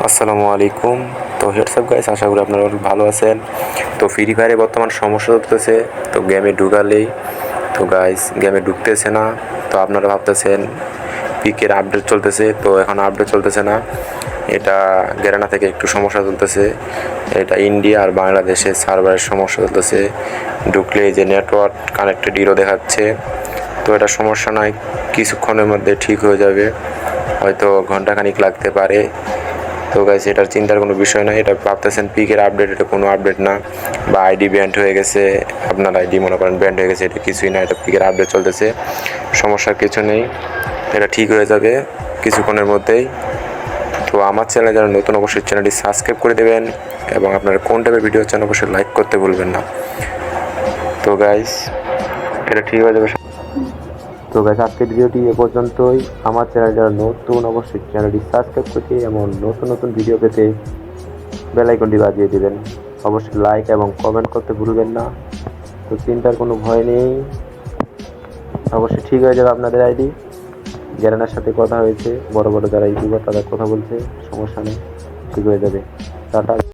আসসালামু আলাইকুম। তো হোয়াটসঅ্যাপ গাইস, আশা করি আপনারা অনেক ভালো আছেন। তো ফ্রি ফায়ারে বর্তমান সমস্যা চলতেছে। তো গেমে ঢুকালেই তো গাইস গেমে ঢুকতেছে না। তো আপনারা ভাবতেছেন পিকের আপডেট চলতেছে, তো এখন আপডেট চলতেছে না। এটা গেরানা থেকে একটু সমস্যা চলতেছে। এটা ইন্ডিয়া আর বাংলাদেশের সার্ভারের সমস্যা চলতেছে। ঢুকলে যে নেটওয়ার্ক কানেক্টেড ইরো দেখাচ্ছে। তো এটা সমস্যা নয়, কিছুক্ষণের মধ্যে ঠিক হয়ে যাবে, হয়তো ঘন্টাখানিক লাগতে পারে। তো গাইস এটার চিন্তার কোনো বিষয় নয়। এটা ভাবতেছেন পিকের আপডেট, এটা কোনো আপডেট না। বা আইডি ব্যান্ড হয়ে গেছে, আপনার আইডি মনে করেন ব্যান্ড হয়ে গেছে, এটা কিছুই না। এটা পিকের আপডেট চলতেছে, সমস্যার কিছু নেই। এটা ঠিক হয়ে যাবে কিছুক্ষণের মধ্যেই। তো আমার চ্যানেলে যারা নতুন, অবশ্যই চ্যানেলটি সাবস্ক্রাইব করে দেবেন এবং আপনারা কোন টাইপের ভিডিও চান অবশ্যই লাইক করতে ভুলবেন না। তো গাইস এটা ঠিক হয়ে যাবে। তো গাইস আজকের ভিডিওটি এ পর্যন্তই। আমার চ্যানেল যারা নতুন, অবশ্যই চ্যানেলটি সাবস্ক্রাইব করতে এবং নতুন নতুন ভিডিও পেতে বেল আইকনটি বাজিয়ে দেবেন। অবশ্যই লাইক এবং কমেন্ট করতে ভুলবেন না। তো চিন্তার কোনো ভয় নেই, অবশ্যই ঠিক হয়ে যাবে আপনাদের আইডি। যারা সাথে কথা হয়েছে, বড় বড় যারা ইউটিউবার তাদের কথা বলছে, সমস্যা নেই, ঠিক হয়ে যাবে। টাটা।